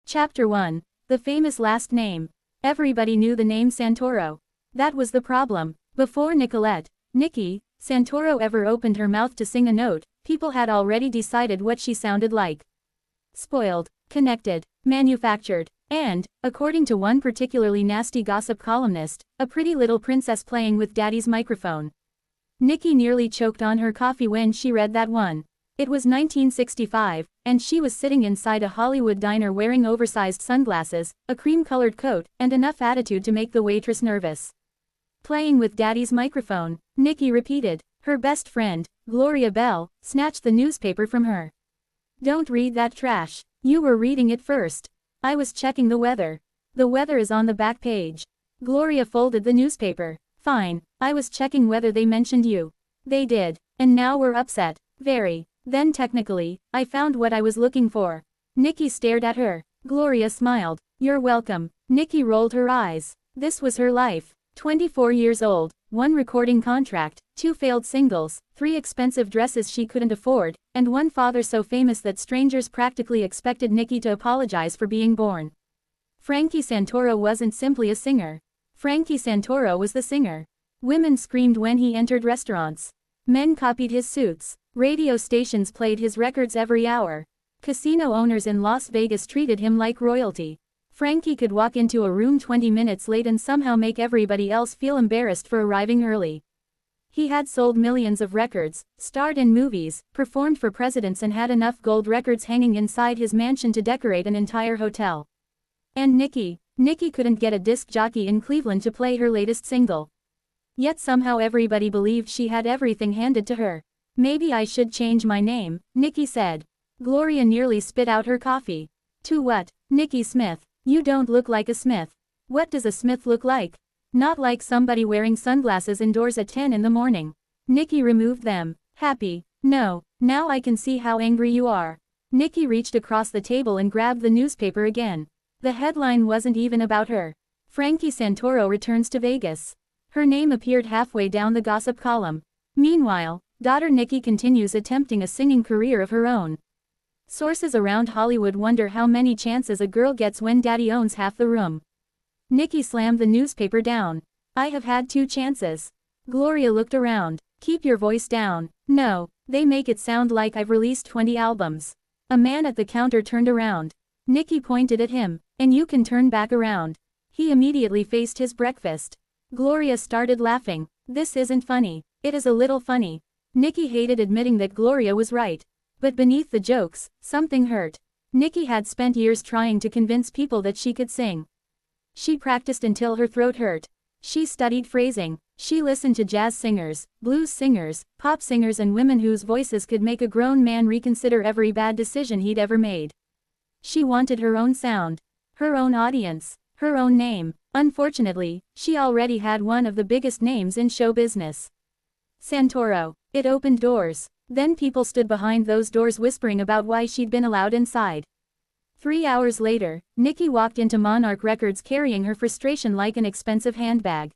Chapter 1. The famous last name. Everybody knew the name Santoro. That was the problem. Before Nikki Santoro ever opened her mouth to sing a note, people had already decided what she sounded like. Spoiled, connected, manufactured, and, according to one particularly nasty gossip columnist, a pretty little princess playing with daddy's microphone. Nikki nearly choked on her coffee when she read that one. It was 1965, and she was sitting inside a Hollywood diner wearing oversized sunglasses, a cream-colored coat, and enough attitude to make the waitress nervous. Playing with daddy's microphone, Nikki repeated. Her best friend, Gloria Bell, snatched the newspaper from her. Don't read that trash. You were reading it first. I was checking the weather. The weather is on the back page. Gloria folded the newspaper. Fine, I was checking whether they mentioned you. They did, and now we're upset. Very. Then technically, I found what I was looking for. Nikki stared at her. Gloria smiled. You're welcome. Nikki rolled her eyes. This was her life. 24 years old, 1 recording contract, 2 failed singles, 3 expensive dresses she couldn't afford, and 1 father so famous that strangers practically expected Nikki to apologize for being born. Frankie Santoro wasn't simply a singer. Frankie Santoro was the singer. Women screamed when he entered restaurants. Men copied his suits. Radio stations played his records every hour. Casino owners in Las Vegas treated him like royalty. Frankie could walk into a room 20 minutes late and somehow make everybody else feel embarrassed for arriving early. He had sold millions of records, starred in movies, performed for presidents and had enough gold records hanging inside his mansion to decorate an entire hotel. And Nikki couldn't get a disc jockey in Cleveland to play her latest single. Yet somehow everybody believed she had everything handed to her. Maybe I should change my name, Nikki said. Gloria nearly spit out her coffee. To what? Nikki Smith. You don't look like a Smith. What does a Smith look like? Not like somebody wearing sunglasses indoors at 10 in the morning. Nikki removed them. Happy. No, now I can see how angry you are. Nikki reached across the table and grabbed the newspaper again. The headline wasn't even about her. Frankie Santoro returns to Vegas. Her name appeared halfway down the gossip column. Meanwhile, daughter Nikki continues attempting a singing career of her own. Sources around Hollywood wonder how many chances a girl gets when daddy owns half the room. Nikki slammed the newspaper down. I have had 2 chances. Gloria looked around. Keep your voice down. No, they make it sound like I've released 20 albums. A man at the counter turned around. Nikki pointed at him. And you can turn back around. He immediately faced his breakfast. Gloria started laughing. This isn't funny. It is a little funny. Nikki hated admitting that Gloria was right. But beneath the jokes, something hurt. Nikki had spent years trying to convince people that she could sing. She practiced until her throat hurt. She studied phrasing. She listened to jazz singers, blues singers, pop singers and women whose voices could make a grown man reconsider every bad decision he'd ever made. She wanted her own sound. Her own audience. Her own name. Unfortunately, she already had one of the biggest names in show business. Santoro. It opened doors. Then people stood behind those doors whispering about why she'd been allowed inside. 3 hours later, Nikki walked into Monarch Records carrying her frustration like an expensive handbag.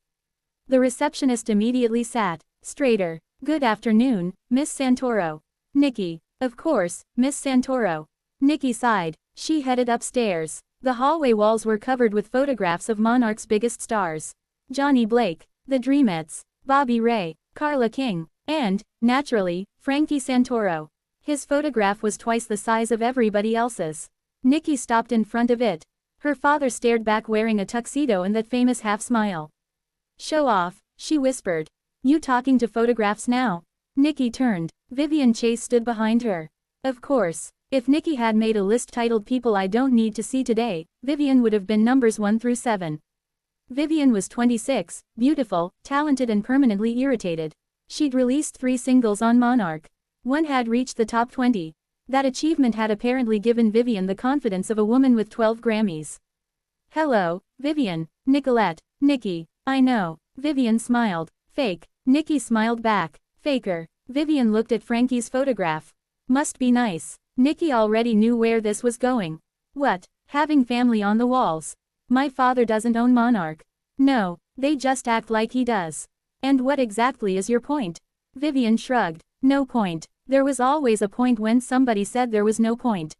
The receptionist immediately sat straighter. Good afternoon, Miss Santoro. Nikki. Of course, Miss Santoro. Nikki sighed. She headed upstairs. The hallway walls were covered with photographs of Monarch's biggest stars. Johnny Blake, the Dreamettes, Bobby Ray, Carla King, and, naturally, Frankie Santoro. His photograph was twice the size of everybody else's. Nikki stopped in front of it. Her father stared back wearing a tuxedo and that famous half-smile. Show off, she whispered. You talking to photographs now? Nikki turned. Vivian Chase stood behind her. Of course, if Nikki had made a list titled People I Don't Need to See Today, Vivian would have been numbers 1 through 7. Vivian was 26, beautiful, talented and permanently irritated. She'd released 3 singles on Monarch. 1 had reached the top 20. That achievement had apparently given Vivian the confidence of a woman with 12 Grammys. Hello, Vivian. Nicolette. Nikki. I know. Vivian smiled. Fake. Nikki smiled back. Faker. Vivian looked at Frankie's photograph. Must be nice. Nikki already knew where this was going. What? Having family on the walls. My father doesn't own Monarch. No, they just act like he does. And what exactly is your point? Vivian shrugged. No point. There was always a point when somebody said there was no point.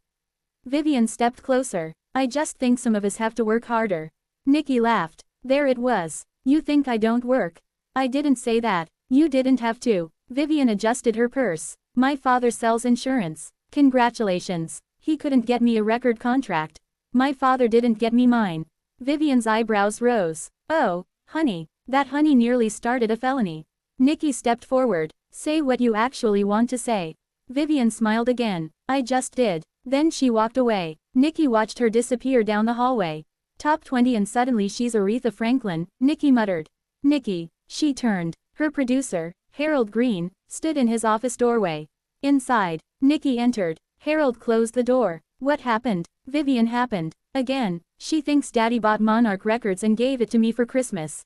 Vivian stepped closer. I just think some of us have to work harder. Nikki laughed. There it was. You think I don't work? I didn't say that. You didn't have to. Vivian adjusted her purse. My father sells insurance. Congratulations. He couldn't get me a record contract. My father didn't get me mine. Vivian's eyebrows rose. Oh, honey. That honey nearly started a felony. Nikki stepped forward. Say what you actually want to say. Vivian smiled again. I just did. Then she walked away. Nikki watched her disappear down the hallway. Top 20 and suddenly she's Aretha Franklin, Nikki muttered. Nikki. She turned. Her producer, Harold Green, stood in his office doorway. Inside, Nikki entered. Harold closed the door. What happened? Vivian happened. Again. She thinks Daddy bought Monarch Records and gave it to me for Christmas.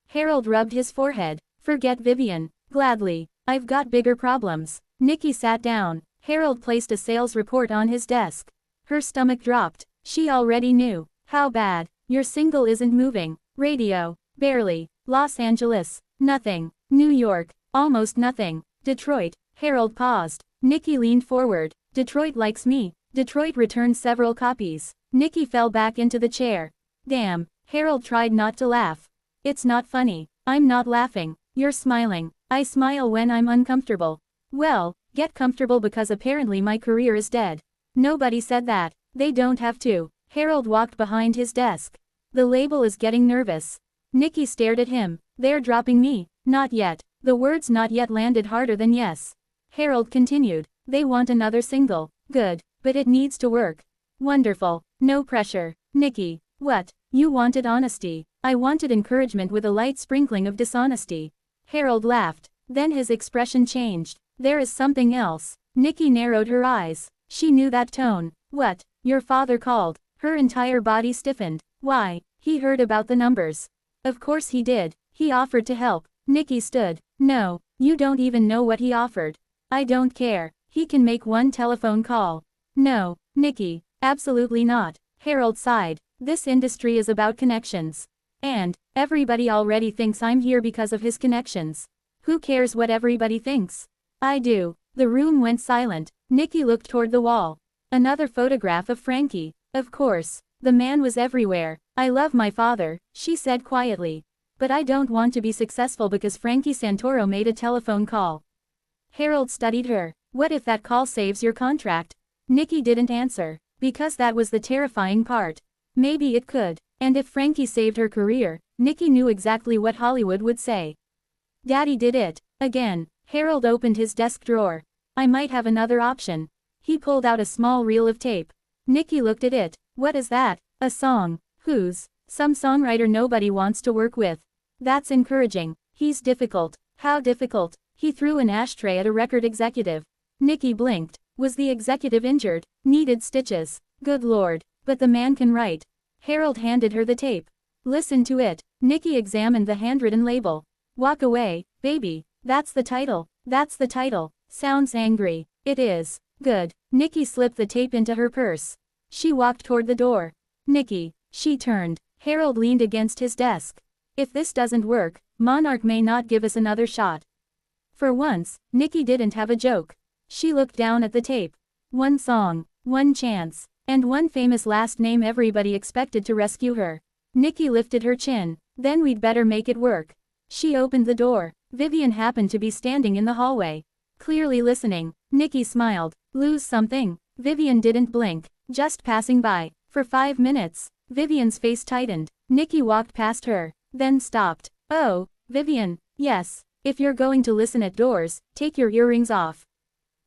Harold rubbed his forehead. Forget Vivian. Gladly. I've got bigger problems. Nikki sat down. Harold placed a sales report on his desk. Her stomach dropped. She already knew. How bad? Your single isn't moving. Radio. Barely. Los Angeles. Nothing. New York. Almost nothing. Detroit. Harold paused. Nikki leaned forward. Detroit likes me. Detroit returned several copies. Nikki fell back into the chair. Damn. Harold tried not to laugh. It's not funny. I'm not laughing. You're smiling. I smile when I'm uncomfortable. Well, get comfortable because apparently my career is dead. Nobody said that. They don't have to. Harold walked behind his desk. The label is getting nervous. Nikki stared at him. They're dropping me. Not yet. The words not yet landed harder than yes. Harold continued. They want another single. Good. But it needs to work. Wonderful. No pressure. Nikki. What? You wanted honesty. I wanted encouragement with a light sprinkling of dishonesty. Harold laughed. Then his expression changed. There is something else. Nikki narrowed her eyes. She knew that tone. What? Your father called. Her entire body stiffened. Why? He heard about the numbers. Of course he did. He offered to help. Nikki stood. No, you don't even know what he offered. I don't care. He can make one telephone call. No, Nikki, absolutely not. Harold sighed. This industry is about connections. And everybody already thinks I'm here because of his connections. Who cares what everybody thinks? I do. The room went silent. Nikki looked toward the wall. Another photograph of Frankie. Of course. The man was everywhere. I love my father, she said quietly. But I don't want to be successful because Frankie Santoro made a telephone call. Harold studied her. What if that call saves your contract? Nikki didn't answer. Because that was the terrifying part. Maybe it could. And if Frankie saved her career, Nikki knew exactly what Hollywood would say. Daddy did it. Again. Harold opened his desk drawer. I might have another option. He pulled out a small reel of tape. Nikki looked at it. What is that? A song. Whose? Some songwriter nobody wants to work with. That's encouraging. He's difficult. How difficult? He threw an ashtray at a record executive. Nikki blinked. Was the executive injured? Needed stitches. Good lord. But the man can write. Harold handed her the tape. Listen to it. Nikki examined the handwritten label. Walk away, baby. That's the title. That's the title. Sounds angry. It is. Good. Nikki slipped the tape into her purse. She walked toward the door. Nikki. She turned. Harold leaned against his desk. If this doesn't work, Monarch may not give us another shot. For once, Nikki didn't have a joke. She looked down at the tape. One song, one chance, and one famous last name. Everybody expected to rescue her. Nikki lifted her chin. Then we'd better make it work. She opened the door. Vivian happened to be standing in the hallway. Clearly listening. Nikki smiled. Lose something? Vivian didn't blink. Just passing by. For 5 minutes. Vivian's face tightened. Nikki walked past her. Then stopped. Oh, Vivian. Yes. If you're going to listen at doors, take your earrings off.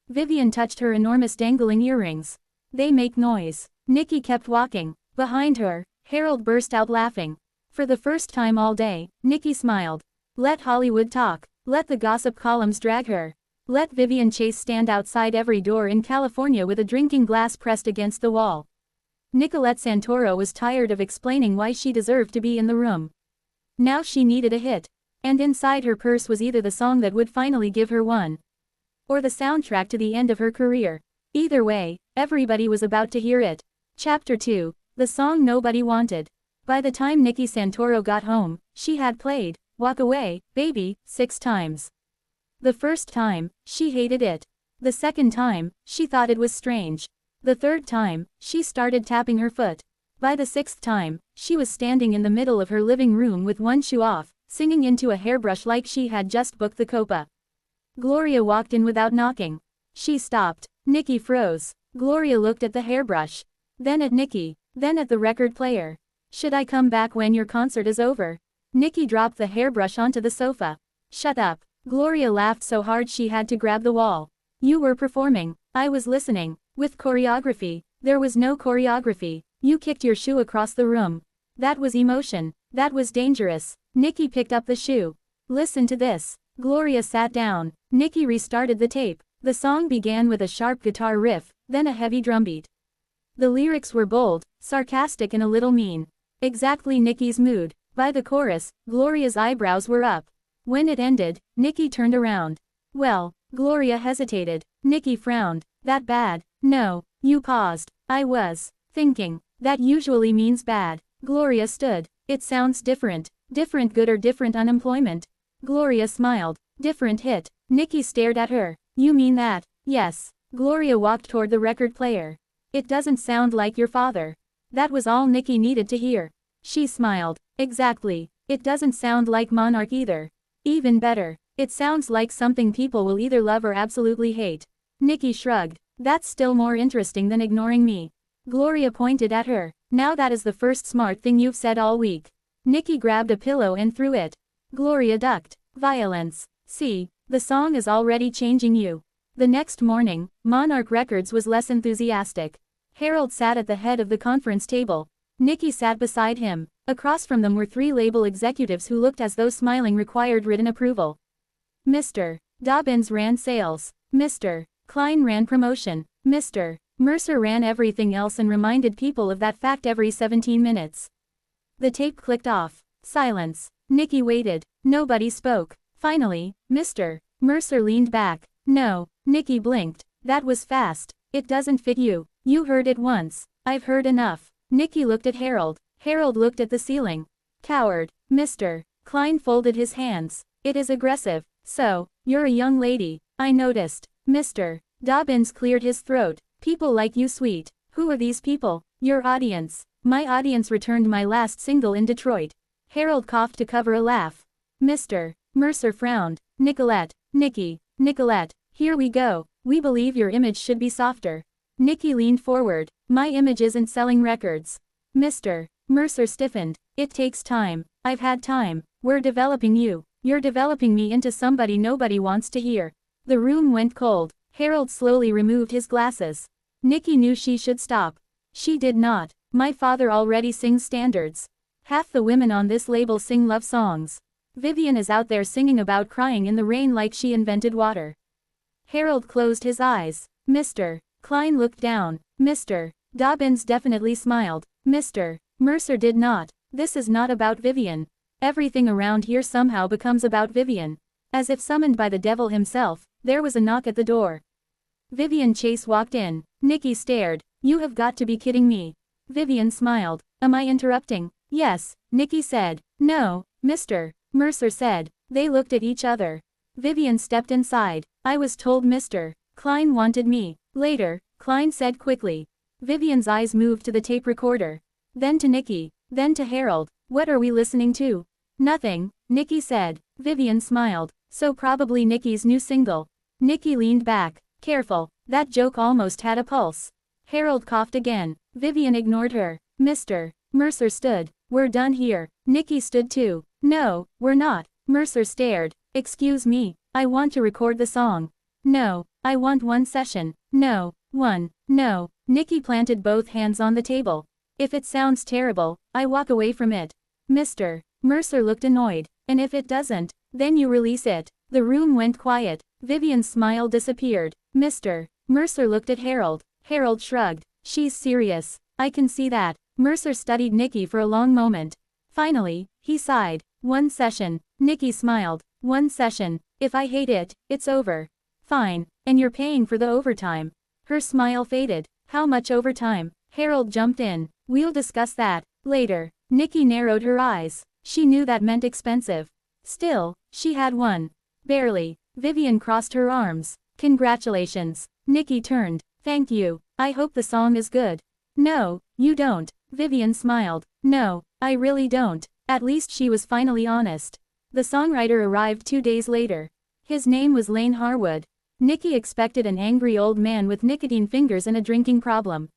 Vivian touched her enormous dangling earrings. They make noise. Nikki kept walking. Behind her, Harold burst out laughing. For the first time all day, Nikki smiled. Let Hollywood talk. Let the gossip columns drag her. Let Vivian Chase stand outside every door in California with a drinking glass pressed against the wall. Nicolette Santoro was tired of explaining why she deserved to be in the room. Now she needed a hit. And inside her purse was either the song that would finally give her one, or the soundtrack to the end of her career. Either way, everybody was about to hear it. Chapter 2. The song nobody wanted. By the time Nikki Santoro got home, she had played Walk Away, Baby 6 times. The first time, she hated it. The second time, she thought it was strange. The third time, she started tapping her foot. By the sixth time, she was standing in the middle of her living room with one shoe off, singing into a hairbrush like she had just booked the Copa. Gloria walked in without knocking. She stopped. Nikki froze. Gloria looked at the hairbrush. Then at Nikki. Then at the record player. Should I come back when your concert is over? Nikki dropped the hairbrush onto the sofa. Shut up. Gloria laughed so hard she had to grab the wall. You were performing. I was listening. With choreography. There was no choreography. You kicked your shoe across the room. That was emotion. That was dangerous. Nikki picked up the shoe. Listen to this. Gloria sat down. Nikki restarted the tape. The song began with a sharp guitar riff, then a heavy drumbeat. The lyrics were bold, sarcastic and a little mean. Exactly Nikki's mood. By the chorus, Gloria's eyebrows were up. When it ended, Nikki turned around. Well, Gloria hesitated. Nikki frowned. That bad? No, you paused. I was thinking. That usually means bad. Gloria stood. It sounds different. Different good or different unemployment? Gloria smiled. Different hit. Nikki stared at her. You mean that? Yes. Gloria walked toward the record player. It doesn't sound like your father. That was all Nikki needed to hear. She smiled. Exactly. It doesn't sound like Monarch either. Even better. It sounds like something people will either love or absolutely hate. Nikki shrugged. That's still more interesting than ignoring me. Gloria pointed at her. Now that is the first smart thing you've said all week. Nikki grabbed a pillow and threw it. Gloria ducked. Violence. See, the song is already changing you. The next morning, Monarch Records was less enthusiastic. Harold sat at the head of the conference table. Nikki sat beside him. Across from them were three label executives who looked as though smiling required written approval. Mr. Dobbins ran sales. Mr. Klein ran promotion. Mr. Mercer ran everything else and reminded people of that fact every 17 minutes. The tape clicked off. Silence. Nikki waited. Nobody spoke. Finally, Mr. Mercer leaned back. No. Nikki blinked. That was fast. It doesn't fit you. You heard it once. I've heard enough. Nikki looked at Harold. Harold looked at the ceiling. Coward. Mr. Klein folded his hands. It is aggressive. So, you're a young lady. I noticed. Mr. Dobbins cleared his throat. People like you sweet. Who are these people? Your audience. My audience returned my last single in Detroit. Harold coughed to cover a laugh. Mr. Mercer frowned. Nicolette. Nikki. Nicolette. Here we go. We believe your image should be softer. Nikki leaned forward. My image isn't selling records. Mr. Mercer stiffened. It takes time. I've had time. We're developing you. You're developing me into somebody nobody wants to hear. The room went cold. Harold slowly removed his glasses. Nikki knew she should stop. She did not. My father already sings standards. Half the women on this label sing love songs. Vivian is out there singing about crying in the rain like she invented water. Harold closed his eyes. Mr. Klein looked down. Mr. Dobbins definitely smiled. Mr. Mercer did not. This is not about Vivian. Everything around here somehow becomes about Vivian. As if summoned by the devil himself, there was a knock at the door. Vivian Chase walked in. Nikki stared. You have got to be kidding me. Vivian smiled. Am I interrupting? Yes, Nikki said. No, Mr. Mercer said. They looked at each other. Vivian stepped inside. I was told Mr. Klein wanted me. Later, Klein said quickly. Vivian's eyes moved to the tape recorder. Then to Nikki. Then to Harold. What are we listening to? Nothing, Nikki said. Vivian smiled. So probably Nikki's new single. Nikki leaned back. Careful, that joke almost had a pulse. Harold coughed again. Vivian ignored her. Mr. Mercer stood. We're done here. Nikki stood too. No, we're not. Mercer stared. Excuse me, I want to record the song. No, I want one session. No, one. No. Nikki planted both hands on the table. If it sounds terrible, I walk away from it. Mr. Mercer looked annoyed. And if it doesn't, then you release it. The room went quiet. Vivian's smile disappeared. Mr. Mercer looked at Harold. Harold shrugged. She's serious. I can see that. Mercer studied Nikki for a long moment. Finally, he sighed. One session. Nikki smiled. One session. If I hate it, it's over. Fine. And you're paying for the overtime. Her smile faded. How much overtime? Harold jumped in. We'll discuss that later. Nikki narrowed her eyes. She knew that meant expensive. Still, she had one. Barely. Vivian crossed her arms. Congratulations. Nikki turned. Thank you. I hope the song is good. No, you don't. Vivian smiled. No, I really don't. At least she was finally honest. The songwriter arrived 2 days later. His name was Lane Harwood. Nikki expected an angry old man with nicotine fingers and a drinking problem.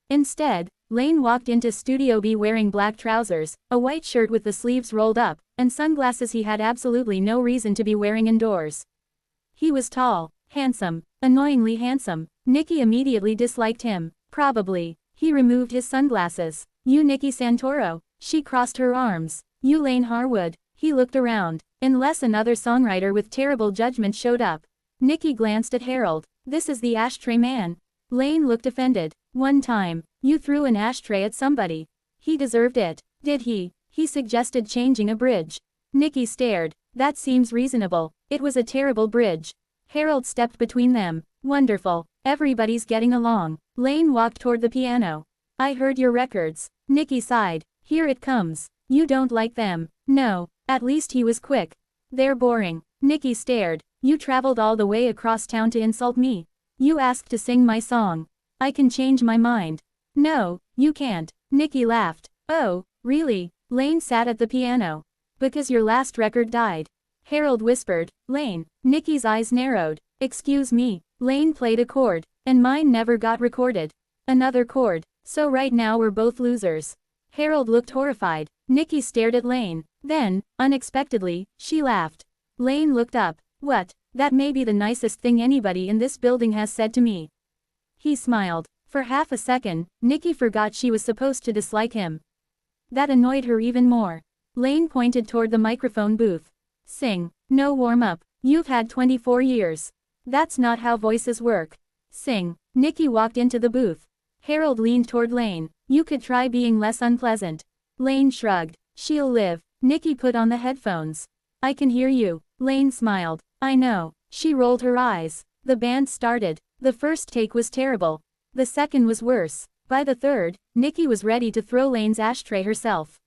Instead, Lane walked into Studio B wearing black trousers, a white shirt with the sleeves rolled up, and sunglasses he had absolutely no reason to be wearing indoors. He was tall, handsome, annoyingly handsome. Nikki immediately disliked him. Probably. He removed his sunglasses. You Nikki Santoro. She crossed her arms. You Lane Harwood. He looked around. Unless another songwriter with terrible judgment showed up. Nikki glanced at Harold. This is the ashtray man. Lane looked offended. One time, you threw an ashtray at somebody. He deserved it. Did he? He suggested changing a bridge. Nikki stared. That seems reasonable. It was a terrible bridge. Harold stepped between them. Wonderful. Everybody's getting along. Lane walked toward the piano. I heard your records. Nikki sighed. Here it comes. You don't like them. No. At least he was quick. They're boring. Nikki stared. You traveled all the way across town to insult me. You asked to sing my song. I can change my mind. No, you can't. Nikki laughed. Oh, really? Lane sat at the piano. Because your last record died. Harold whispered. Lane. Nikki's eyes narrowed. Excuse me. Lane played a chord. And mine never got recorded. Another chord. So right now we're both losers. Harold looked horrified. Nikki stared at Lane. Then, unexpectedly, she laughed. Lane looked up. What? That may be the nicest thing anybody in this building has said to me. He smiled. For half a second, Nikki forgot she was supposed to dislike him. That annoyed her even more. Lane pointed toward the microphone booth. Sing. No warm-up. You've had 24 years. That's not how voices work. Sing. Nikki walked into the booth. Harold leaned toward Lane. You could try being less unpleasant. Lane shrugged. She'll live. Nikki put on the headphones. I can hear you. Lane smiled. I know. She rolled her eyes. The band started. The first take was terrible. The second was worse. By the third, Nikki was ready to throw Lane's ashtray herself.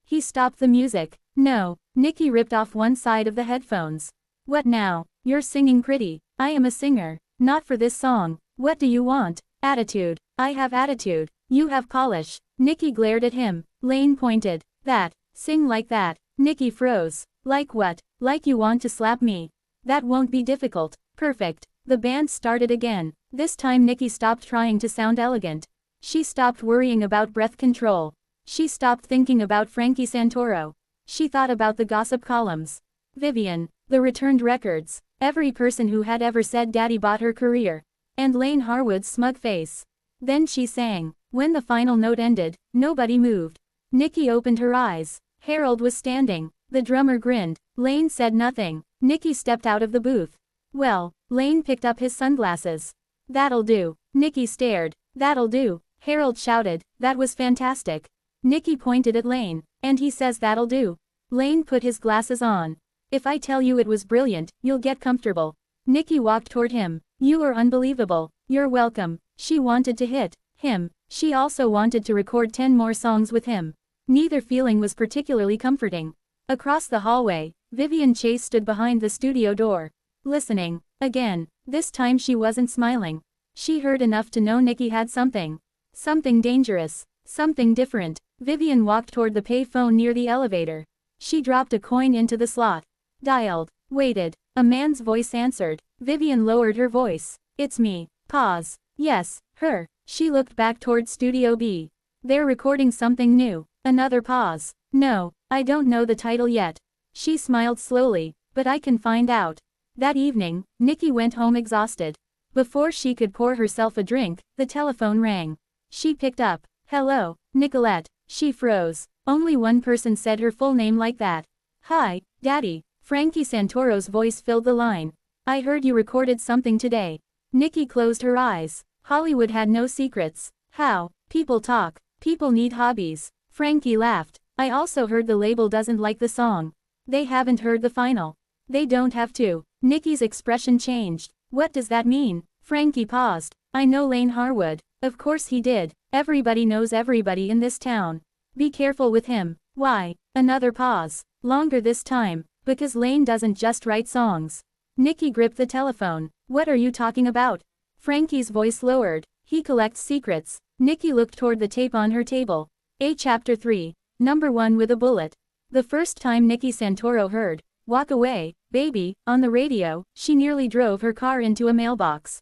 He stopped the music. No. Nikki ripped off one side of the headphones. What now? You're singing pretty. I am a singer. Not for this song. What do you want? Attitude. I have attitude. You have polish. Nikki glared at him. Lane pointed. That. Sing like that. Nikki froze. Like what? Like you want to slap me. That won't be difficult. Perfect. The band started again. This time Nikki stopped trying to sound elegant. She stopped worrying about breath control. She stopped thinking about Frankie Santoro. She thought about the gossip columns. Vivian. The returned records. Every person who had ever said daddy bought her career. And Lane Harwood's smug face. Then she sang. When the final note ended, nobody moved. Nikki opened her eyes. Harold was standing. The drummer grinned. Lane said nothing. Nikki stepped out of the booth. Well, Lane picked up his sunglasses. That'll do. Nikki stared. That'll do. Harold shouted. That was fantastic. Nikki pointed at Lane. And he says that'll do. Lane put his glasses on. If I tell you it was brilliant, you'll get comfortable. Nikki walked toward him. You are unbelievable. You're welcome. She wanted to hit him. She also wanted to record 10 more songs with him. Neither feeling was particularly comforting. Across the hallway, Vivian Chase stood behind the studio door. Listening. Again. This time she wasn't smiling. She heard enough to know Nikki had something. Something dangerous. Something different. Vivian walked toward the pay phone near the elevator. She dropped a coin into the slot. Dialed. Waited. A man's voice answered. Vivian lowered her voice. It's me. Pause. Yes, her. She looked back toward Studio B. They're recording something new. Another pause. No, I don't know the title yet. She smiled slowly, but I can find out. That evening, Nikki went home exhausted. Before she could pour herself a drink, the telephone rang. She picked up. Hello, Nicolette. She froze. Only one person said her full name like that. Hi, Daddy. Frankie Santoro's voice filled the line. I heard you recorded something today. Nikki closed her eyes. Hollywood had no secrets. How? People talk. People need hobbies. Frankie laughed. I also heard the label doesn't like the song. They haven't heard the final. They don't have to. Nikki's expression changed. What does that mean? Frankie paused. I know Lane Harwood. Of course he did. Everybody knows everybody in this town. Be careful with him. Why? Another pause. Longer this time. Because Lane doesn't just write songs. Nikki gripped the telephone. What are you talking about? Frankie's voice lowered. He collects secrets. Nikki looked toward the tape on her table. Chapter 3. Number 1 with a bullet. The first time Nikki Santoro heard, "Walk Away, Baby," on the radio, she nearly drove her car into a mailbox.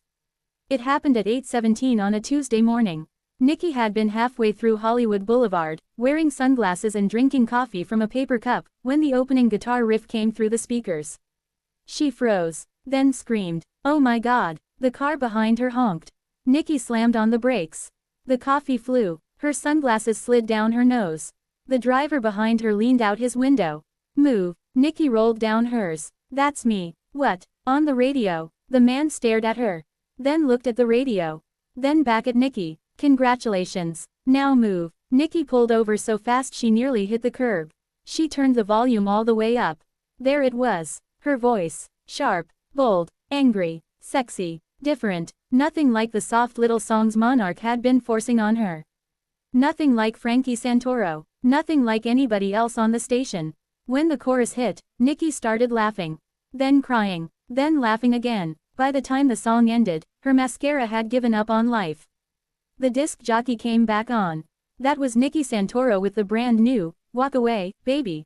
It happened at 8:17 on a Tuesday morning. Nikki had been halfway through Hollywood Boulevard, wearing sunglasses and drinking coffee from a paper cup, when the opening guitar riff came through the speakers. She froze, then screamed, "Oh my God!" The car behind her honked. Nikki slammed on the brakes. The coffee flew. Her sunglasses slid down her nose. The driver behind her leaned out his window. "Move." Nikki rolled down hers. "That's me." "What?" "On the radio." The man stared at her. Then looked at the radio. Then back at Nikki. "Congratulations. Now move." Nikki pulled over so fast she nearly hit the curb. She turned the volume all the way up. There it was. Her voice. Sharp, bold, angry, sexy, different. Nothing like the soft little songs Monarch had been forcing on her. Nothing like Frankie Santoro. Nothing like anybody else on the station. When the chorus hit, Nikki started laughing. Then crying. Then laughing again. By the time the song ended, her mascara had given up on life. The disc jockey came back on. That was Nikki Santoro with the brand new, "Walk Away, Baby."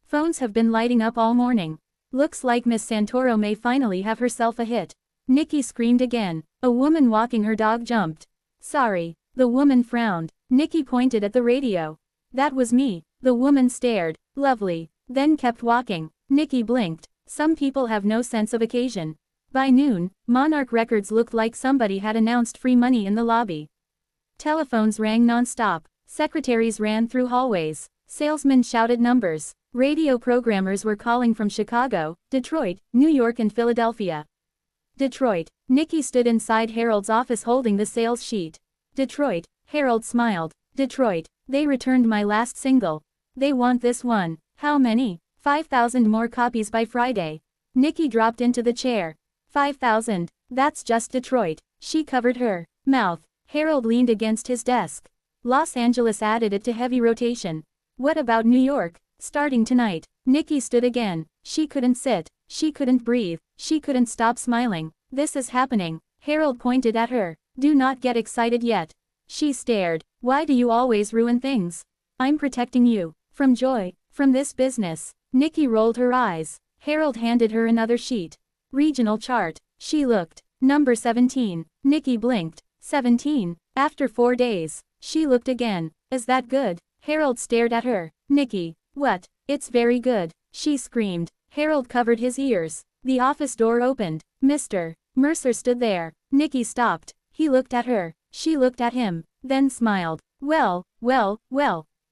Phones have been lighting up all morning. Looks like Miss Santoro may finally have herself a hit. Nikki screamed again. A woman walking her dog jumped. "Sorry." The woman frowned. Nikki pointed at the radio. "That was me." The woman stared. "Lovely." Then kept walking. Nikki blinked. Some people have no sense of occasion. By noon, Monarch Records looked like somebody had announced free money in the lobby. Telephones rang non-stop. Secretaries ran through hallways. Salesmen shouted numbers. Radio programmers were calling from Chicago, Detroit, New York and Philadelphia. Detroit. Nikki stood inside Harold's office holding the sales sheet. Detroit. Harold smiled. Detroit. They returned my last single. They want this one. How many? 5,000 more copies by Friday. Nikki dropped into the chair. 5,000. That's just Detroit. She covered her mouth. Harold leaned against his desk. Los Angeles added it to heavy rotation. What about New York? Starting tonight. Nikki stood again. She couldn't sit. She couldn't breathe. She couldn't stop smiling. This is happening. Harold pointed at her. Do not get excited yet. She stared. Why do you always ruin things? I'm protecting you. From joy. From this business. Nikki rolled her eyes. Harold handed her another sheet. Regional chart. She looked. Number 17. Nikki blinked. 17. After 4 days. She looked again. Is that good? Harold stared at her. Nikki. What? It's very good. She screamed. Harold covered his ears. The office door opened. Mr. Mercer stood there. Nikki stopped. He looked at her. She looked at him. Then smiled. Well.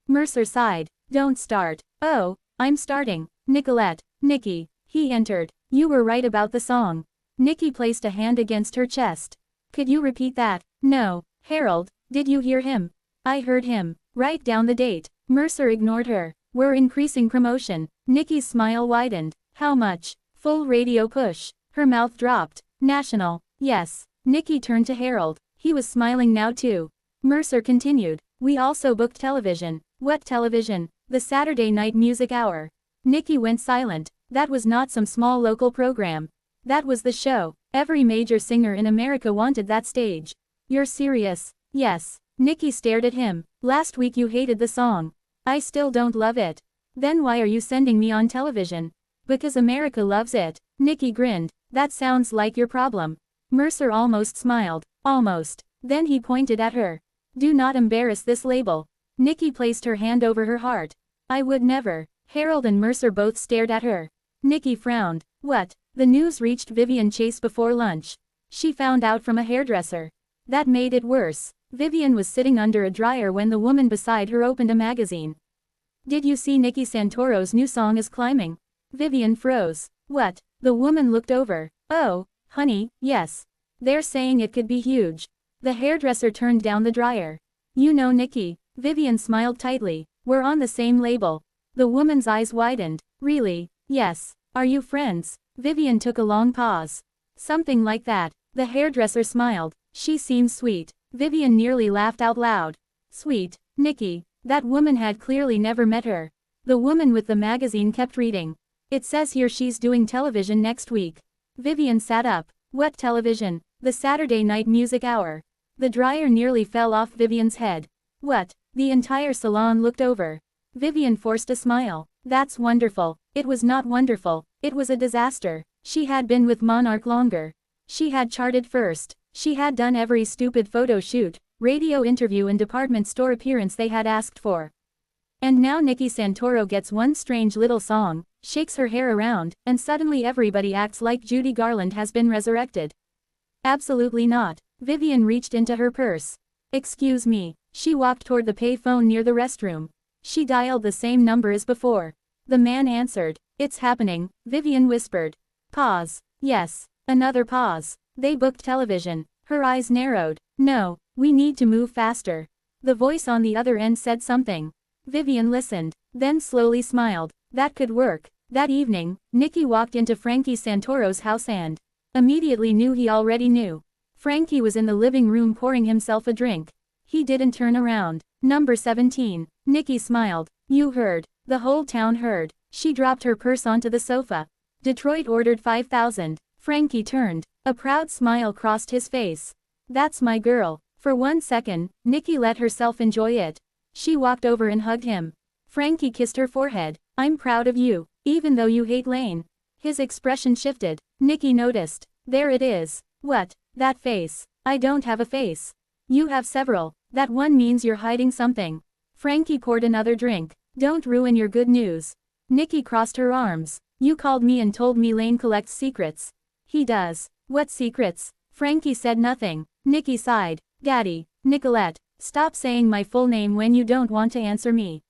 Mercer sighed. Don't start. Oh, I'm starting. Nicolette. Nikki. He entered. You were right about the song. Nikki placed a hand against her chest. Could you repeat that? No. Harold, did you hear him? I heard him. Write down the date. Mercer ignored her. We're increasing promotion. Nikki's smile widened. How much? Full radio push. Her mouth dropped. National. Yes. Nikki turned to Harold. He was smiling now too. Mercer continued. We also booked television. What television? The Saturday Night Music Hour. Nikki went silent. That was not some small local program. That was the show. Every major singer in America wanted that stage. You're serious? Yes. Nikki stared at him. Last week you hated the song. I still don't love it. Then why are you sending me on television? Because America loves it. Nikki grinned. That sounds like your problem. Mercer almost smiled. Almost. Then he pointed at her. Do not embarrass this label. Nikki placed her hand over her heart. I would never. Harold and Mercer both stared at her. Nikki frowned. What? The news reached Vivian Chase before lunch. She found out from a hairdresser. That made it worse. Vivian was sitting under a dryer when the woman beside her opened a magazine. Did you see Nikki Santoro's new song is climbing? Vivian froze. What? The woman looked over. Oh, honey, yes. They're saying it could be huge. The hairdresser turned down the dryer. You know Nikki. Vivian smiled tightly. We're on the same label. The woman's eyes widened. Really? Yes. Are you friends? Vivian took a long pause. Something like that. The hairdresser smiled. She seems sweet. Vivian nearly laughed out loud. Sweet. Nikki. That woman had clearly never met her. The woman with the magazine kept reading. It says here she's doing television next week. Vivian sat up. What television? The Saturday Night Music Hour. The dryer nearly fell off Vivian's head. What? The entire salon looked over. Vivian forced a smile. That's wonderful. It was not wonderful, it was a disaster. She had been with Monarch longer. She had charted first. She had done every stupid photo shoot, radio interview and department store appearance they had asked for. And now Nikki Santoro gets one strange little song, shakes her hair around, and suddenly everybody acts like Judy Garland has been resurrected. Absolutely not. Vivian reached into her purse. Excuse me. She walked toward the pay phone near the restroom. She dialed the same number as before. The man answered. It's happening, Vivian whispered. Pause. Yes. Another pause. They booked television. Her eyes narrowed. No, we need to move faster. The voice on the other end said something. Vivian listened, then slowly smiled. That could work. That evening, Nikki walked into Frankie Santoro's house and immediately knew he already knew. Frankie was in the living room pouring himself a drink. He didn't turn around. Number 17. Nikki smiled. You heard. The whole town heard. She dropped her purse onto the sofa. Detroit ordered 5,000. Frankie turned. A proud smile crossed his face. That's my girl. For 1 second, Nikki let herself enjoy it. She walked over and hugged him. Frankie kissed her forehead. I'm proud of you, even though you hate Lane. His expression shifted. Nikki noticed. There it is. What? That face. I don't have a face. You have several. That one means you're hiding something. Frankie poured another drink. Don't ruin your good news. Nikki crossed her arms. You called me and told me Lane collects secrets. He does. What secrets? Frankie said nothing. Nikki sighed. Daddy, Nicolette, stop saying my full name when you don't want to answer me.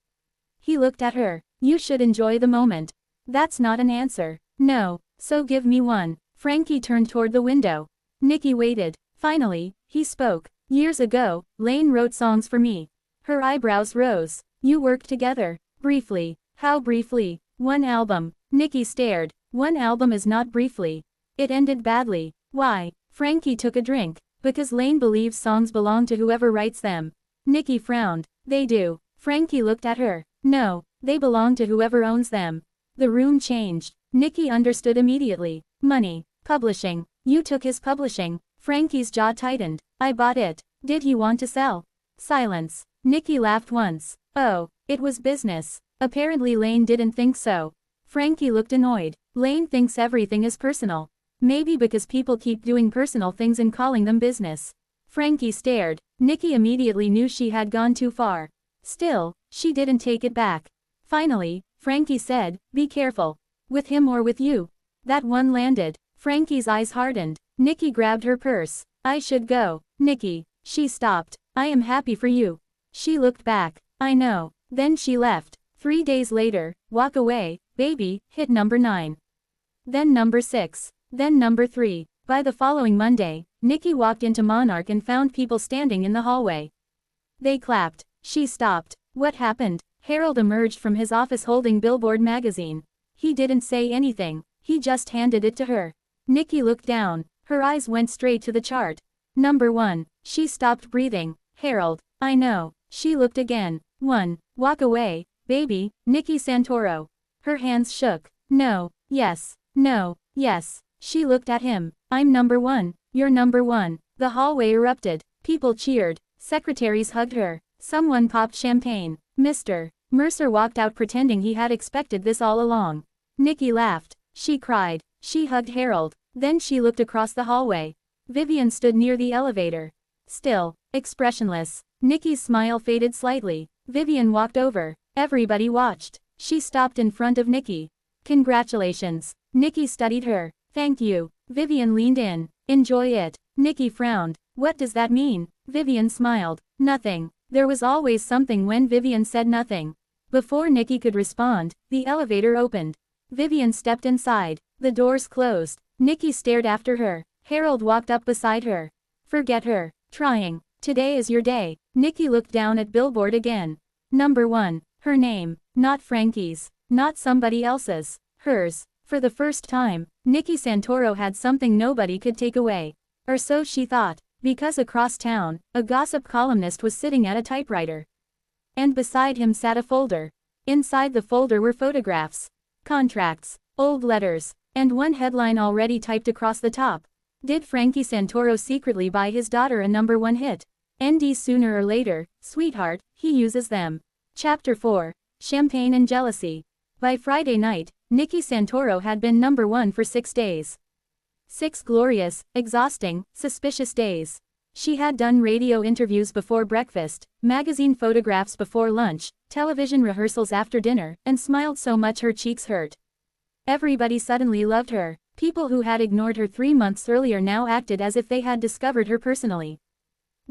He looked at her. You should enjoy the moment. That's not an answer. No, so give me one. Frankie turned toward the window. Nikki waited. Finally, he spoke. Years ago, Lane wrote songs for me. Her eyebrows rose. You worked together. Briefly. How briefly? One album. Nikki stared. One album is not briefly. It ended badly. Why? Frankie took a drink. Because Lane believes songs belong to whoever writes them. Nikki frowned. They do. Frankie looked at her. No, they belong to whoever owns them. The room changed. Nikki understood immediately. Money. Publishing. You took his publishing. Frankie's jaw tightened. I bought it. Did he want to sell? Silence. Nikki laughed once. Oh, it was business. Apparently Lane didn't think so. Frankie looked annoyed. Lane thinks everything is personal. Maybe because people keep doing personal things and calling them business. Frankie stared. Nikki immediately knew she had gone too far. Still, she didn't take it back. Finally, Frankie said, be careful. With him or with you. That one landed. Frankie's eyes hardened. Nikki grabbed her purse. I should go. Nikki. She stopped. I am happy for you. She looked back. I know. Then she left. 3 days later, Walk Away, Baby, hit number 9. Then number 6. Then number 3. By the following Monday, Nikki walked into Monarch and found people standing in the hallway. They clapped. She stopped. What happened? Harold emerged from his office holding Billboard magazine. He didn't say anything. He just handed it to her. Nikki looked down. Her eyes went straight to the chart. Number 1. She stopped breathing. Harold. I know. She looked again. 1. Walk Away, Baby, Nikki Santoro. Her hands shook. No. Yes. No. Yes. She looked at him. I'm number 1. You're number 1. The hallway erupted. People cheered. Secretaries hugged her. Someone popped champagne. Mr. Mercer walked out pretending he had expected this all along. Nikki laughed. She cried. She hugged Harold. Then she looked across the hallway. Vivian stood near the elevator. Still, expressionless. Nikki's smile faded slightly. Vivian walked over. Everybody watched. She stopped in front of Nikki. Congratulations. Nikki studied her. Thank you. Vivian leaned in. Enjoy it. Nikki frowned. What does that mean? Vivian smiled. Nothing. There was always something when Vivian said nothing. Before Nikki could respond, the elevator opened. Vivian stepped inside. The doors closed. Nikki stared after her. Harold walked up beside her. Forget her. Trying. Today is your day. Nikki looked down at Billboard again. Number 1. Her name. Not Frankie's. Not somebody else's. Hers. For the first time, Nikki Santoro had something nobody could take away. Or so she thought. Because across town, a gossip columnist was sitting at a typewriter. And beside him sat a folder. Inside the folder were photographs, contracts, old letters, and one headline already typed across the top. Did Frankie Santoro secretly buy his daughter a number 1 hit? ND sooner or later, sweetheart, he uses them. Chapter 4. Champagne and Jealousy. By Friday night, Nikki Santoro had been number 1 for 6 days. 6 glorious, exhausting, suspicious days. She had done radio interviews before breakfast, magazine photographs before lunch, television rehearsals after dinner, and smiled so much her cheeks hurt. Everybody suddenly loved her. People who had ignored her 3 months earlier now acted as if they had discovered her personally.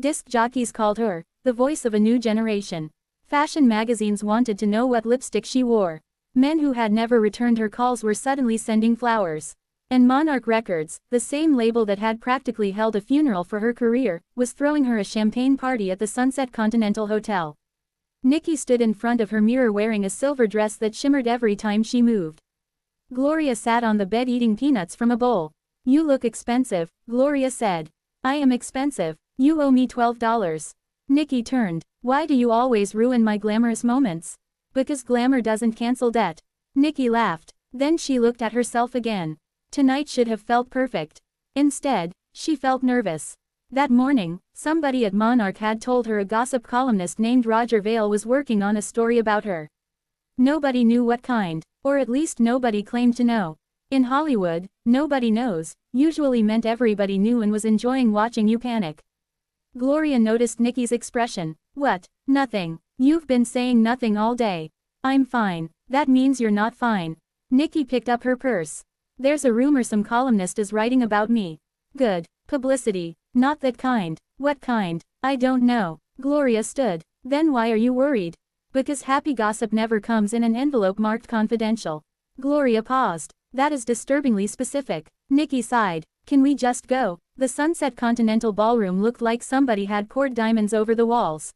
Disc jockeys called her the voice of a new generation. Fashion magazines wanted to know what lipstick she wore. Men who had never returned her calls were suddenly sending flowers. And Monarch Records, the same label that had practically held a funeral for her career, was throwing her a champagne party at the Sunset Continental Hotel. Nikki stood in front of her mirror wearing a silver dress that shimmered every time she moved. Gloria sat on the bed eating peanuts from a bowl. "You look expensive," Gloria said. "I am expensive. You owe me $12. Nikki turned. "Why do you always ruin my glamorous moments?" "Because glamour doesn't cancel debt." Nikki laughed. Then she looked at herself again. Tonight should have felt perfect. Instead, she felt nervous. That morning, somebody at Monarch had told her a gossip columnist named Roger Vail was working on a story about her. Nobody knew what kind, or at least nobody claimed to know. In Hollywood, nobody knows usually meant everybody knew and was enjoying watching you panic. Gloria noticed Nikki's expression. "What? Nothing. You've been saying nothing all day." "I'm fine." "That means you're not fine." Nikki picked up her purse. "There's a rumor some columnist is writing about me." "Good. Publicity." "Not that kind." "What kind?" "I don't know." Gloria stood. "Then why are you worried?" "Because happy gossip never comes in an envelope marked confidential." Gloria paused. "That is disturbingly specific." Nikki sighed. "Can we just go?" The Sunset Continental Ballroom looked like somebody had poured diamonds over the walls.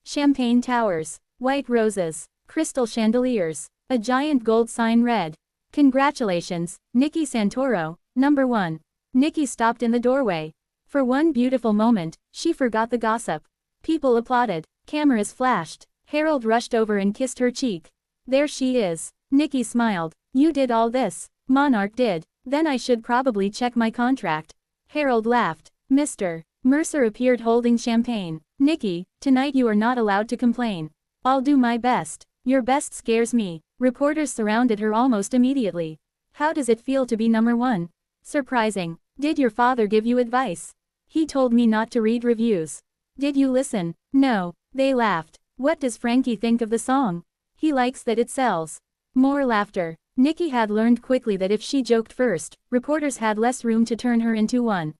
Champagne towers, white roses, crystal chandeliers, a giant gold sign read, "Congratulations, Nikki Santoro, number 1. Nikki stopped in the doorway. For one beautiful moment, she forgot the gossip. People applauded. Cameras flashed. Harold rushed over and kissed her cheek. "There she is." Nikki smiled. "You did all this." "Monarch did." "Then I should probably check my contract." Harold laughed. Mr. Mercer appeared holding champagne. "Nikki, tonight you are not allowed to complain." "I'll do my best." "Your best scares me." Reporters surrounded her almost immediately. "How does it feel to be number 1? "Surprising." "Did your father give you advice?" "He told me not to read reviews." "Did you listen?" "No." They laughed. "What does Frankie think of the song?" "He likes that it sells." More laughter. Nikki had learned quickly that if she joked first, reporters had less room to turn her into one.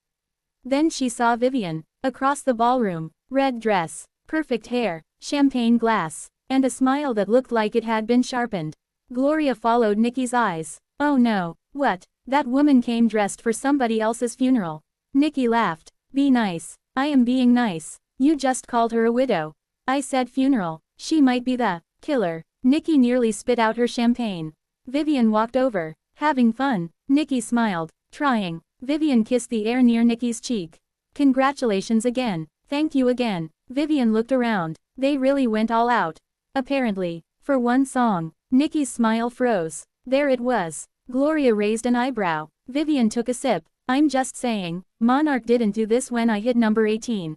Then she saw Vivian, across the ballroom, red dress, perfect hair, champagne glass, and a smile that looked like it had been sharpened. Gloria followed Nikki's eyes. "Oh no, what? That woman came dressed for somebody else's funeral." Nikki laughed. "Be nice." "I am being nice. You just called her a widow." "I said funeral. She might be the killer." Nikki nearly spit out her champagne. Vivian walked over. "Having fun?" Nikki smiled. "Trying." Vivian kissed the air near Nikki's cheek. "Congratulations again." "Thank you again." Vivian looked around. They really went all out. Apparently. For one song. Nikki's smile froze. There it was. Gloria raised an eyebrow. Vivian took a sip. "I'm just saying, Monarch didn't do this when I hit number 18.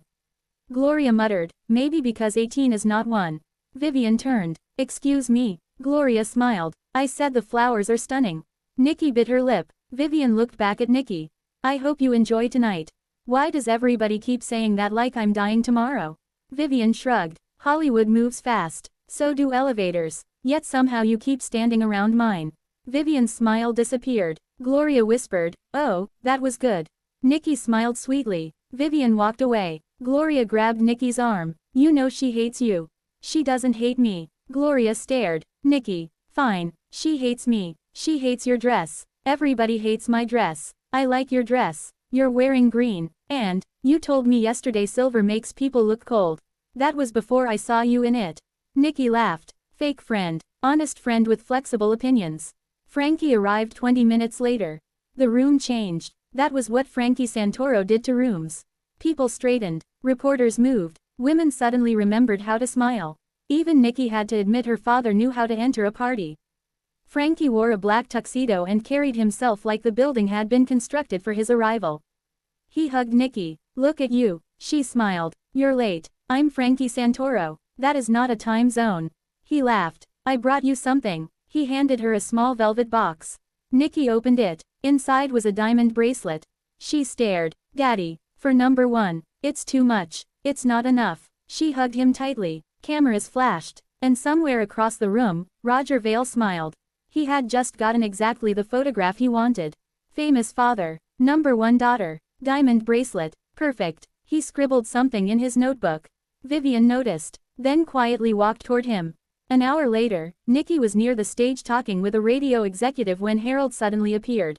Gloria muttered, "Maybe because 18 is not 1. Vivian turned. "Excuse me." Gloria smiled. "I said the flowers are stunning." Nikki bit her lip. Vivian looked back at Nikki. "I hope you enjoy tonight." "Why does everybody keep saying that like I'm dying tomorrow?" Vivian shrugged. "Hollywood moves fast. So do elevators. Yet somehow you keep standing around mine." Vivian's smile disappeared. Gloria whispered, "Oh, that was good." Nikki smiled sweetly. Vivian walked away. Gloria grabbed Nikki's arm. "You know she hates you." "She doesn't hate me." Gloria stared. "Nikki. Fine. She hates me. She hates your dress." "Everybody hates my dress." "I like your dress. You're wearing green. And, you told me yesterday silver makes people look cold." "That was before I saw you in it." Nikki laughed. "Fake friend. Honest friend with flexible opinions." Frankie arrived 20 minutes later. The room changed. That was what Frankie Santoro did to rooms. People straightened. Reporters moved. Women suddenly remembered how to smile. Even Nikki had to admit her father knew how to enter a party. Frankie wore a black tuxedo and carried himself like the building had been constructed for his arrival. He hugged Nikki. "Look at you." She smiled. You're late. I'm Frankie Santoro. That is not a time zone. He laughed. I brought you something. He handed her a small velvet box. Nikki opened it. Inside was a diamond bracelet. She stared. Daddy. For number one. It's too much. It's not enough. She hugged him tightly. Cameras flashed. And somewhere across the room, Roger Vale smiled. He had just gotten exactly the photograph he wanted. Famous father. Number one daughter. Diamond bracelet. Perfect. He scribbled something in his notebook. Vivian noticed. Then quietly walked toward him. An hour later, Nikki was near the stage talking with a radio executive when Harold suddenly appeared.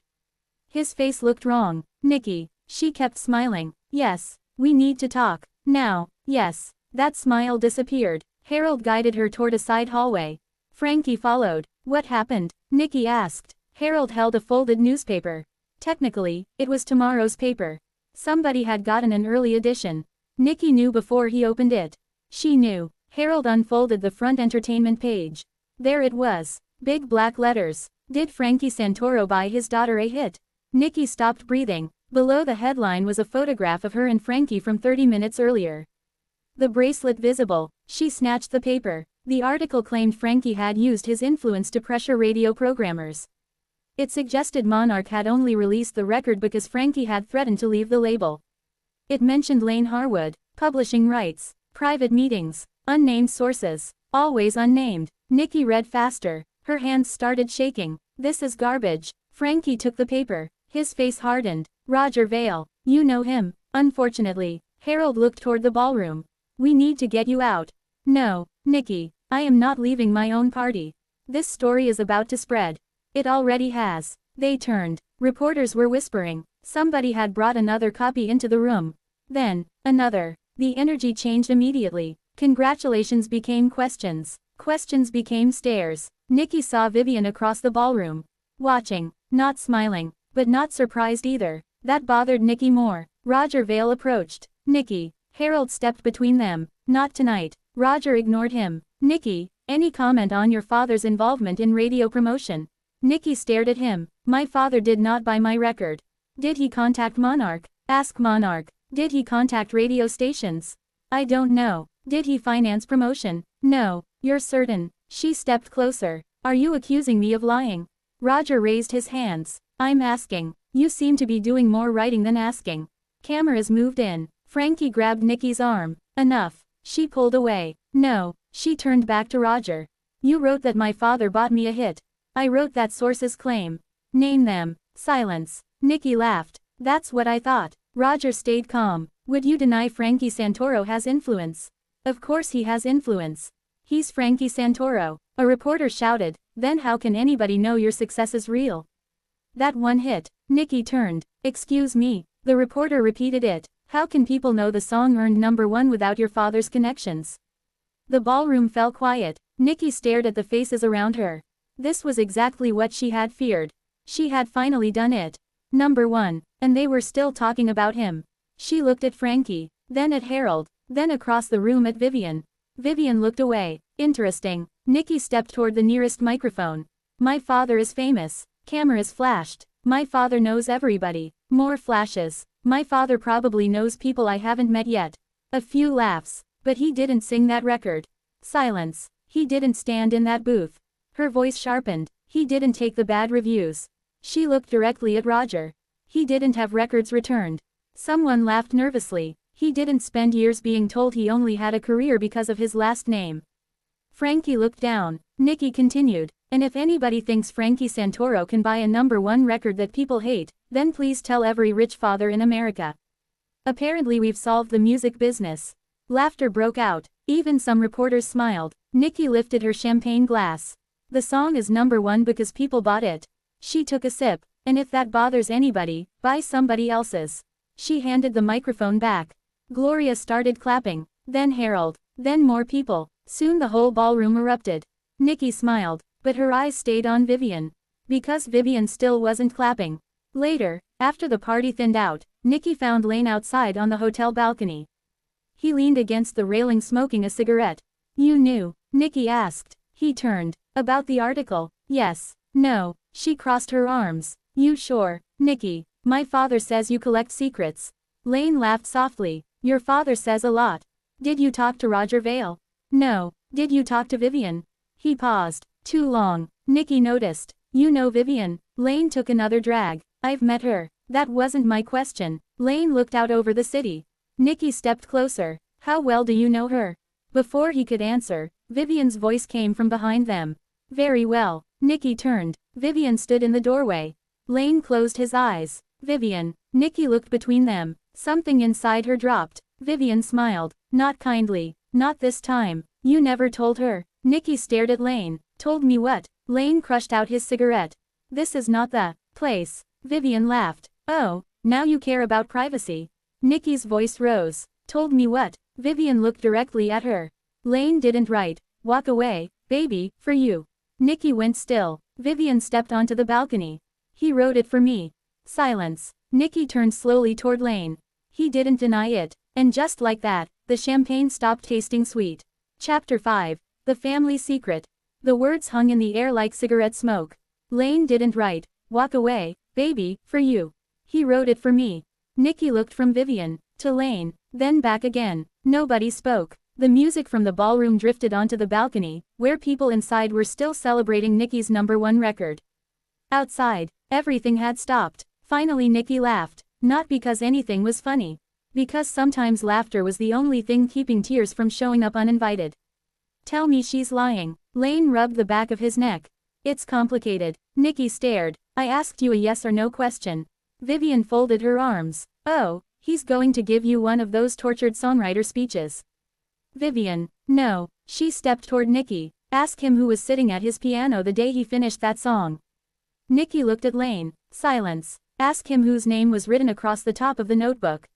His face looked wrong. Nikki. She kept smiling. Yes. We need to talk. Now. Yes. That smile disappeared. Harold guided her toward a side hallway. Frankie followed. What happened? Nikki asked. Harold held a folded newspaper. Technically, it was tomorrow's paper. Somebody had gotten an early edition. Nikki knew before he opened it. She knew. Harold unfolded the front entertainment page. There it was. Big black letters. Did Frankie Santoro buy his daughter a hit? Nikki stopped breathing. Below the headline was a photograph of her and Frankie from 30 minutes earlier. The bracelet visible. She snatched the paper. The article claimed Frankie had used his influence to pressure radio programmers. It suggested Monarch had only released the record because Frankie had threatened to leave the label. It mentioned Lane Harwood, publishing rights, private meetings, unnamed sources, always unnamed. Nikki read faster. Her hands started shaking. This is garbage. Frankie took the paper. His face hardened. Roger Vale. You know him. Unfortunately. Harold looked toward the ballroom. We need to get you out. No, Nikki. I am not leaving my own party. This story is about to spread. It already has. They turned. Reporters were whispering. Somebody had brought another copy into the room. Then, another. The energy changed immediately. Congratulations became questions. Questions became stares. Nikki saw Vivian across the ballroom. Watching. Not smiling. But not surprised either. That bothered Nikki more. Roger Vale approached. Nikki. Harold stepped between them. Not tonight. Roger ignored him. Nikki, any comment on your father's involvement in radio promotion? Nikki stared at him. My father did not buy my record. Did he contact Monarch? Ask Monarch. Did he contact radio stations? I don't know. Did he finance promotion? No. You're certain? She stepped closer. Are you accusing me of lying? Roger raised his hands. I'm asking. You seem to be doing more writing than asking. Cameras moved in. Frankie grabbed Nikki's arm. Enough. She pulled away. No. She turned back to Roger. You wrote that my father bought me a hit. I wrote that sources claim. Name them. Silence. Nikki laughed. That's what I thought. Roger stayed calm. Would you deny Frankie Santoro has influence? Of course he has influence. He's Frankie Santoro. A reporter shouted. Then how can anybody know your success is real? That one hit. Nikki turned. Excuse me. The reporter repeated it. How can people know the song earned number one without your father's connections? The ballroom fell quiet. Nikki stared at the faces around her. This was exactly what she had feared. She had finally done it. Number one. And they were still talking about him. She looked at Frankie. Then at Harold. Then across the room at Vivian. Vivian looked away. Interesting. Nikki stepped toward the nearest microphone. My father is famous. Cameras flashed. My father knows everybody. More flashes. My father probably knows people I haven't met yet. A few laughs. But he didn't sing that record. Silence. He didn't stand in that booth. Her voice sharpened. He didn't take the bad reviews. She looked directly at Roger. He didn't have records returned. Someone laughed nervously. He didn't spend years being told he only had a career because of his last name. Frankie looked down. Nikki continued. And if anybody thinks Frankie Santoro can buy a number one record that people hate, then please tell every rich father in America. Apparently we've solved the music business. Laughter broke out. Even some reporters smiled. Nikki lifted her champagne glass. The song is number one because people bought it. She took a sip. And if that bothers anybody, buy somebody else's. She handed the microphone back. Gloria started clapping. Then Harold. Then more people. Soon the whole ballroom erupted. Nikki smiled. But her eyes stayed on Vivian. Because Vivian still wasn't clapping. Later, after the party thinned out, Nikki found Lane outside on the hotel balcony. He leaned against the railing smoking a cigarette. You knew? Nikki asked. He turned. About the article? Yes. No. She crossed her arms. You sure? Nikki. My father says you collect secrets. Lane laughed softly. Your father says a lot. Did you talk to Roger Vale? No. Did you talk to Vivian? He paused. Too long. Nikki noticed. You know Vivian? Lane took another drag. I've met her. That wasn't my question. Lane looked out over the city. Nikki stepped closer. How well do you know her? Before he could answer, Vivian's voice came from behind them. Very well. Nikki turned. Vivian stood in the doorway. Lane closed his eyes. Vivian. Nikki looked between them. Something inside her dropped. Vivian smiled. Not kindly. Not this time. You never told her. Nikki stared at Lane. Told me what? Lane crushed out his cigarette. This is not the place. Vivian laughed. Oh, now you care about privacy. Nikki's voice rose. Told me what? Vivian looked directly at her. Lane didn't write, walk away, baby, for you. Nikki went still. Vivian stepped onto the balcony. He wrote it for me. Silence. Nikki turned slowly toward Lane. He didn't deny it. And just like that, the champagne stopped tasting sweet. Chapter 5. The Family Secret. The words hung in the air like cigarette smoke. Lane didn't write, walk away, baby, for you. He wrote it for me. Nikki looked from Vivian to Lane, then back again. Nobody spoke. The music from the ballroom drifted onto the balcony, where people inside were still celebrating Nikki's #1 record. Outside, everything had stopped. Finally Nikki laughed. Not because anything was funny. Because sometimes laughter was the only thing keeping tears from showing up uninvited. Tell me she's lying. Lane rubbed the back of his neck. It's complicated. Nikki stared. I asked you a yes or no question. Vivian folded her arms. Oh, he's going to give you one of those tortured songwriter speeches. Vivian. No. She stepped toward Nikki. Ask him who was sitting at his piano the day he finished that song. Nikki looked at Lane. Silence. Ask him whose name was written across the top of the notebook.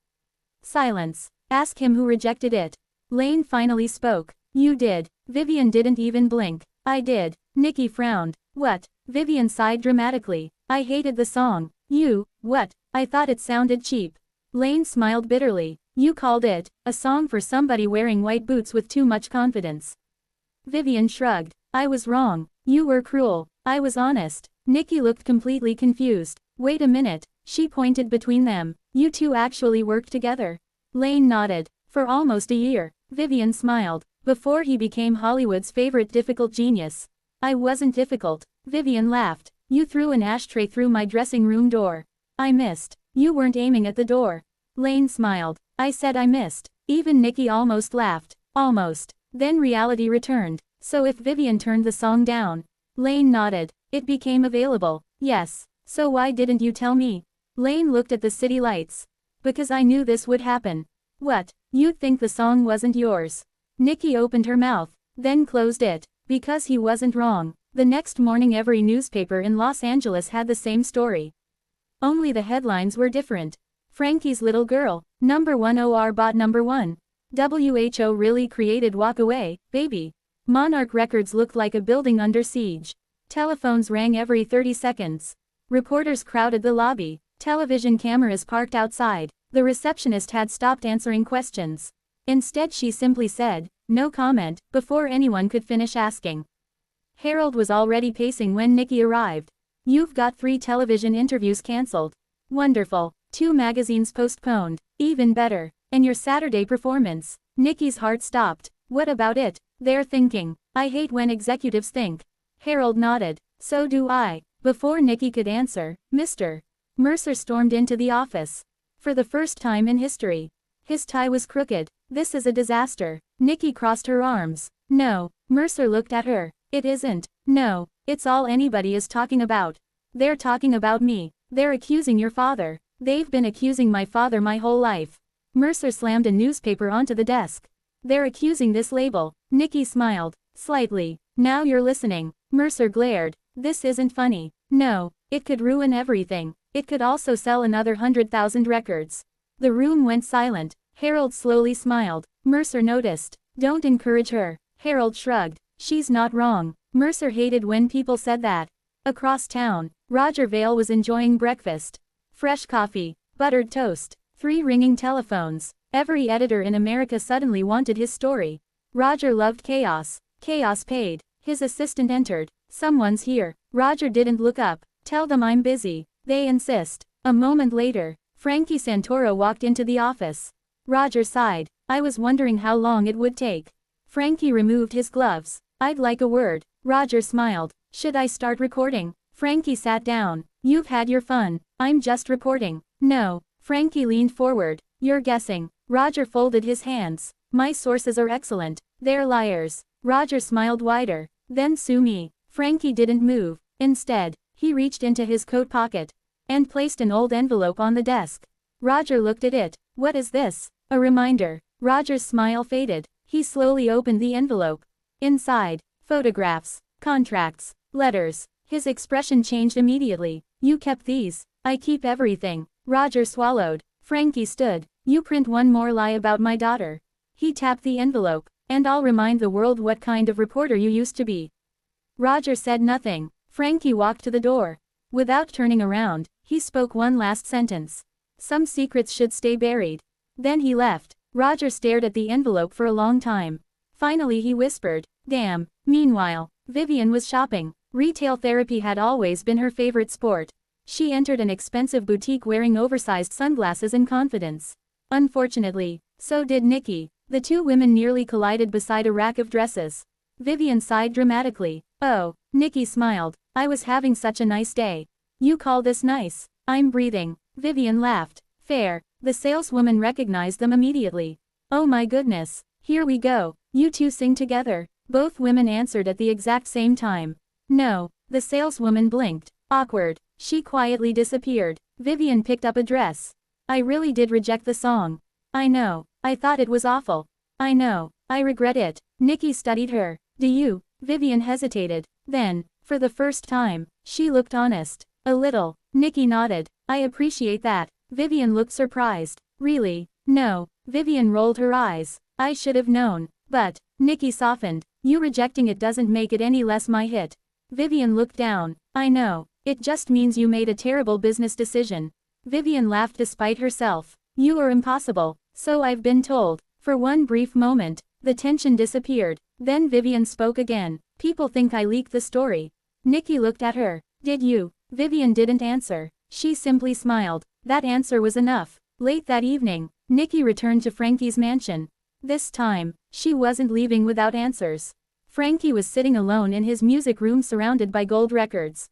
Silence. Ask him who rejected it. Lane finally spoke. You did. Vivian didn't even blink. I did. Nikki frowned. What? Vivian sighed dramatically. I hated the song. You, what? I thought it sounded cheap. Lane smiled bitterly. You called it a song for somebody wearing white boots with too much confidence. Vivian shrugged. I was wrong. You were cruel. I was honest. Nikki looked completely confused. Wait a minute. She pointed between them. You two actually worked together. Lane nodded. For almost a year. Vivian smiled. Before he became Hollywood's favorite difficult genius. I wasn't difficult. Vivian laughed. You threw an ashtray through my dressing room door. I missed. You weren't aiming at the door. Lane smiled. I said I missed. Even Nikki almost laughed. Almost. Then reality returned. So if Vivian turned the song down. Lane nodded. It became available. Yes. So why didn't you tell me? Lane looked at the city lights. Because I knew this would happen. What? You'd think the song wasn't yours. Nikki opened her mouth, then closed it. Because he wasn't wrong. The next morning every newspaper in Los Angeles had the same story. Only the headlines were different. Frankie's little girl, #1 OR bought #1. WHO really created Walk Away, Baby. Monarch Records looked like a building under siege. Telephones rang every 30 seconds. Reporters crowded the lobby. Television cameras parked outside. The receptionist had stopped answering questions. Instead she simply said, no comment, before anyone could finish asking. Harold was already pacing when Nikki arrived. You've got 3 television interviews cancelled. Wonderful. 2 magazines postponed. Even better. And your Saturday performance. Nikki's heart stopped. What about it? They're thinking. I hate when executives think. Harold nodded. So do I. Before Nikki could answer, Mr. Mercer stormed into the office. For the first time in history. His tie was crooked. This is a disaster. Nikki crossed her arms. No. Mercer looked at her. It isn't. No. It's all anybody is talking about. They're talking about me. They're accusing your father. They've been accusing my father my whole life. Mercer slammed a newspaper onto the desk. They're accusing this label. Nikki smiled. Slightly. Now you're listening. Mercer glared. This isn't funny. No. It could ruin everything. It could also sell another 100,000 records. The room went silent. Harold slowly smiled. Mercer noticed. Don't encourage her. Harold shrugged. She's not wrong. Mercer hated when people said that. Across town, Roger Vale was enjoying breakfast. Fresh coffee, buttered toast, 3 ringing telephones. Every editor in America suddenly wanted his story. Roger loved chaos. Chaos paid. His assistant entered. Someone's here. Roger didn't look up. Tell them I'm busy. They insist. A moment later, Frankie Santoro walked into the office. Roger sighed. I was wondering how long it would take. Frankie removed his gloves. I'd like a word. Roger smiled. Should I start recording? Frankie sat down. You've had your fun. I'm just reporting. No. Frankie leaned forward. You're guessing. Roger folded his hands. My sources are excellent. They're liars. Roger smiled wider. Then sue me. Frankie didn't move. Instead, he reached into his coat pocket and placed an old envelope on the desk. Roger looked at it. What is this? A reminder. Roger's smile faded. He slowly opened the envelope. Inside, photographs, contracts, letters. His expression changed immediately. You kept these. I keep everything. Roger swallowed. Frankie stood. You print one more lie about my daughter. He tapped the envelope. And I'll remind the world what kind of reporter you used to be. Roger said nothing. Frankie walked to the door. Without turning around, he spoke one last sentence. Some secrets should stay buried. Then he left. Roger stared at the envelope for a long time. Finally he whispered, damn. Meanwhile, Vivian was shopping. Retail therapy had always been her favorite sport. She entered an expensive boutique wearing oversized sunglasses in confidence. Unfortunately, so did Nikki. The two women nearly collided beside a rack of dresses. Vivian sighed dramatically. Oh, Nikki smiled. I was having such a nice day. You call this nice? I'm breathing. Vivian laughed. Fair. The saleswoman recognized them immediately. Oh my goodness. Here we go. You two sing together. Both women answered at the exact same time. No. The saleswoman blinked. Awkward. She quietly disappeared. Vivian picked up a dress. I really did reject the song. I know. I thought it was awful. I know. I regret it. Nikki studied her. Do you? Vivian hesitated. Then, for the first time, she looked honest. A little. Nikki nodded. I appreciate that. Vivian looked surprised. Really? No. Vivian rolled her eyes. I should have known. But, Nikki softened. You rejecting it doesn't make it any less my hit. Vivian looked down. I know. It just means you made a terrible business decision. Vivian laughed despite herself. You are impossible. So I've been told. For one brief moment, the tension disappeared. Then Vivian spoke again. People think I leaked the story. Nikki looked at her. Did you? Vivian didn't answer. She simply smiled. That answer was enough. Late that evening, Nikki returned to Frankie's mansion. This time, she wasn't leaving without answers. Frankie was sitting alone in his music room surrounded by gold records.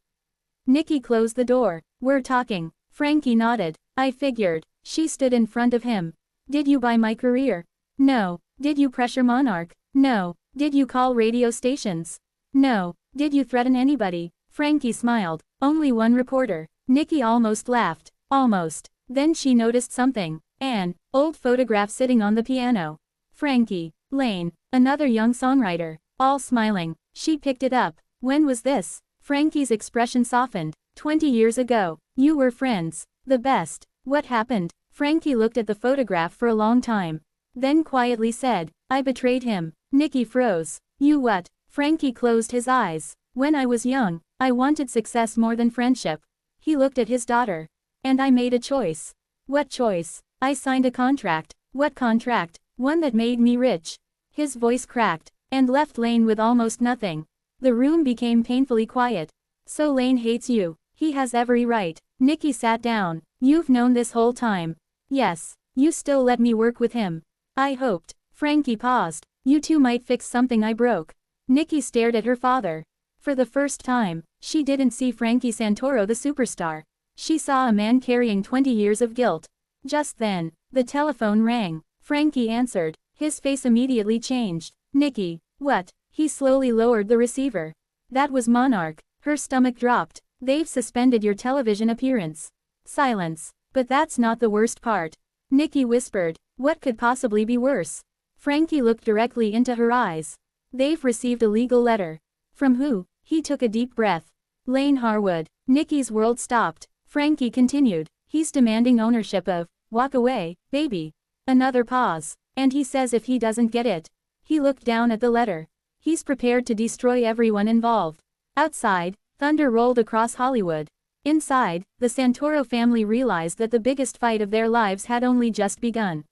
Nikki closed the door. We're talking. Frankie nodded. I figured. She stood in front of him. Did you buy my career? No. Did you pressure Monarch? No. Did you call radio stations? No. Did you threaten anybody? Frankie smiled. Only one reporter. Nikki almost laughed. Almost. Then she noticed something. An old photograph sitting on the piano. Frankie. Lane. Another young songwriter. All smiling. She picked it up. When was this? Frankie's expression softened. 20 years ago. You were friends. The best. What happened? Frankie looked at the photograph for a long time. Then quietly said, I betrayed him. Nikki froze. You what? Frankie closed his eyes. When I was young, I wanted success more than friendship. He looked at his daughter. And I made a choice. What choice? I signed a contract. What contract? One that made me rich. His voice cracked, and left Lane with almost nothing. The room became painfully quiet. So Lane hates you. He has every right. Nikki sat down. You've known this whole time. Yes. You still let me work with him. I hoped. Frankie paused. You two might fix something I broke. Nikki stared at her father. For the first time, she didn't see Frankie Santoro the superstar. She saw a man carrying 20 years of guilt. Just then, the telephone rang. Frankie answered. His face immediately changed. Nikki. What? He slowly lowered the receiver. That was Monarch. Her stomach dropped. They've suspended your television appearance. Silence. But that's not the worst part. Nikki whispered. What could possibly be worse? Frankie looked directly into her eyes. They've received a legal letter. From who? He took a deep breath. Lane Harwood. Nikki's world stopped. Frankie continued. He's demanding ownership of Walk Away, Baby. Another pause. And he says if he doesn't get it. He looked down at the letter. He's prepared to destroy everyone involved. Outside, thunder rolled across Hollywood. Inside, the Santoro family realized that the biggest fight of their lives had only just begun.